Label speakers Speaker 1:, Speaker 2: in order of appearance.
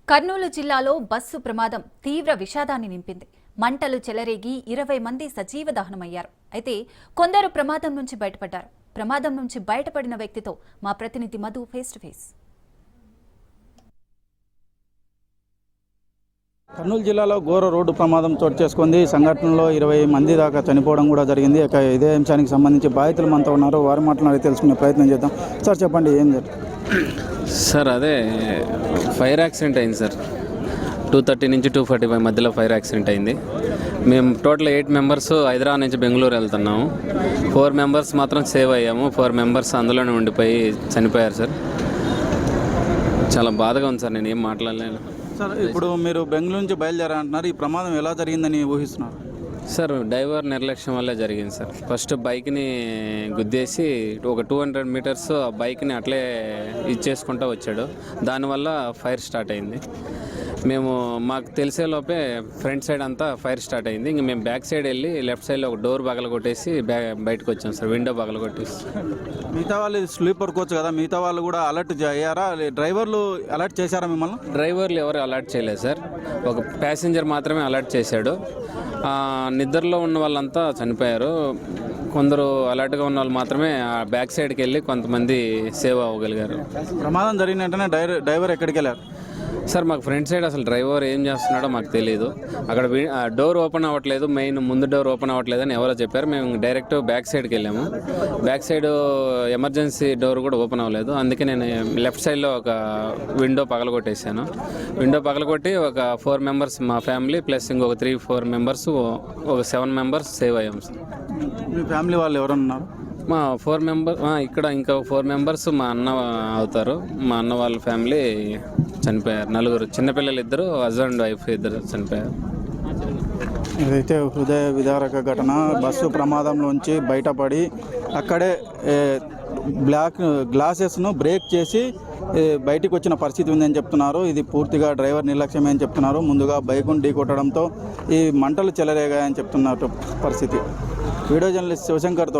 Speaker 1: కర్నూలు జిల్లాలో బస్సు ప్రమాదం తీవ్ర విషాదాన్ని నింపింది. మంటలు చెలరేగి 20 మంది సజీవ దహనమయ్యారు. అయితే కొందరు ప్రమాదం నుంచి బయటపడ్డారు. ప్రమాదం నుంచి బయటపడిన వ్యక్తితో మా ప్రతినిధి Madhu face to face.
Speaker 2: Kurnool జిల్లాలో ఘోర రోడ్డు ప్రమాదం చోటు చేసుకుంది. సంఘటనలో 20 మంది దాకా చనిపోవడం కూడా జరిగింది. ఇదే అంశానికి సంబంధించి బాధితులు మనతో ఉన్నారు. వారి మాట్లాడి తెలుసుకునే ప్రయత్నం చేద్దాం. సార్ చెప్పండి, ఏం జరిగింది?
Speaker 3: సార్ అదే ఫైర్ యాక్సిడెంట్ అయింది సార్. 2:30 నుంచి 2:45 మధ్యలో ఫైర్ యాక్సిడెంట్ అయింది. మేము టోటల్ 8 మెంబర్స్ హైదరాబాద్ నుంచి బెంగళూరు వెళ్తున్నాము. 4 మెంబర్స్ మాత్రం సేవ్ అయ్యాము. 4 మెంబర్స్ అందులోనే ఉండిపోయి చనిపోయారు సార్. చాలా బాధగా ఉంది సార్, నేను ఏం మాట్లాడలేను
Speaker 2: సార్. ఇప్పుడు మీరు బెంగళూరు నుంచి బయలుదేరారంటున్నారు. ఈ ప్రమాదం ఎలా జరిగిందని ఊహిస్తున్నారు?
Speaker 3: సార్ డ్రైవర్ నిర్లక్ష్యం వల్లే జరిగింది సార్. ఫస్ట్ బైక్ని గుద్దేసి ఒక 200 మీటర్స్ ఆ బైక్ని అట్లే ఇచ్చేసుకుంటూ వచ్చాడు. దానివల్ల ఫైర్ స్టార్ట్ అయింది. మాకు తెలిసే లోపే ఫ్రంట్ సైడ్ అంతా ఫైర్ స్టార్ట్ అయింది. ఇంక మేము బ్యాక్ సైడ్ వెళ్ళి లెఫ్ట్ సైడ్లో ఒక డోర్ పగల కొట్టేసి బయటకు వచ్చాం సార్. విండో పగల కొట్టేసి.
Speaker 2: మిగతా వాళ్ళు స్లీపర్ కోచ్ కదా, మిగతా వాళ్ళు కూడా అలర్ట్ అయ్యారా? డ్రైవర్లు అలర్ట్ చేశారా మిమ్మల్ని?
Speaker 3: డ్రైవర్లు ఎవరు అలర్ట్ చేయలేదు సార్. ఒక ప్యాసింజర్ మాత్రమే అలర్ట్ చేశాడు. నిద్రలో ఉన్న వాళ్ళంతా చనిపోయారు. కొందరు అలర్ట్గా ఉన్న వాళ్ళు మాత్రమే ఆ బ్యాక్ సైడ్కి వెళ్ళి కొంతమంది సేవ్ అవ్వగలిగారు.
Speaker 2: ప్రమాదం జరిగిన వెంటనే డ్రైవర్ ఎక్కడికి వెళ్ళారు?
Speaker 3: సార్ మాకు ఫ్రంట్ సైడ్ అసలు డ్రైవర్ ఏం చేస్తున్నాడో మాకు తెలియదు. అక్కడ డోర్ ఓపెన్ అవ్వట్లేదు, మెయిన్ ముందు డోర్ ఓపెన్ అవ్వట్లేదు అని ఎవరో చెప్పారు. మేము డైరెక్ట్ బ్యాక్ సైడ్కి వెళ్ళాము. బ్యాక్ సైడ్ ఎమర్జెన్సీ డోర్ కూడా ఓపెన్ అవ్వలేదు. అందుకే నేను లెఫ్ట్ సైడ్లో ఒక విండో పగలగొట్టేసాను. విండో పగలగొట్టి ఒక 4 మెంబర్స్ మా ఫ్యామిలీ ప్లస్ ఇంకొక 3-4 మెంబర్స్, ఒక 7 మెంబర్స్ సేవ్ అయ్యాం సార్.
Speaker 2: మీ ఫ్యామిలీ వాళ్ళు ఎవరున్నారు?
Speaker 3: మా 4 మెంబర్ ఇక్కడ ఇంకా 4 మెంబర్స్ మా అన్న అవుతారు. మా అన్న వాళ్ళ ఫ్యామిలీ చనిపోయారు. 4 చిన్నపిల్లలు, 2 హస్బెండ్ వైఫ్ 2 చనిపోయారు.
Speaker 2: ఇదైతే హృదయ విదారక ఘటన. బస్సు ప్రమాదంలోంచి బయటపడి అక్కడే గ్లాసెస్ను బ్రేక్ చేసి బయటికి వచ్చిన పరిస్థితి ఉందని చెప్తున్నారు. ఇది పూర్తిగా డ్రైవర్ నిర్లక్ష్యమే అని చెప్తున్నారు. ముందుగా బైకును ఢీకొట్టడంతో ఈ మంటలు చెలరేగాయని చెప్తున్నారు పరిస్థితి. Video journalist శివశంకర్తో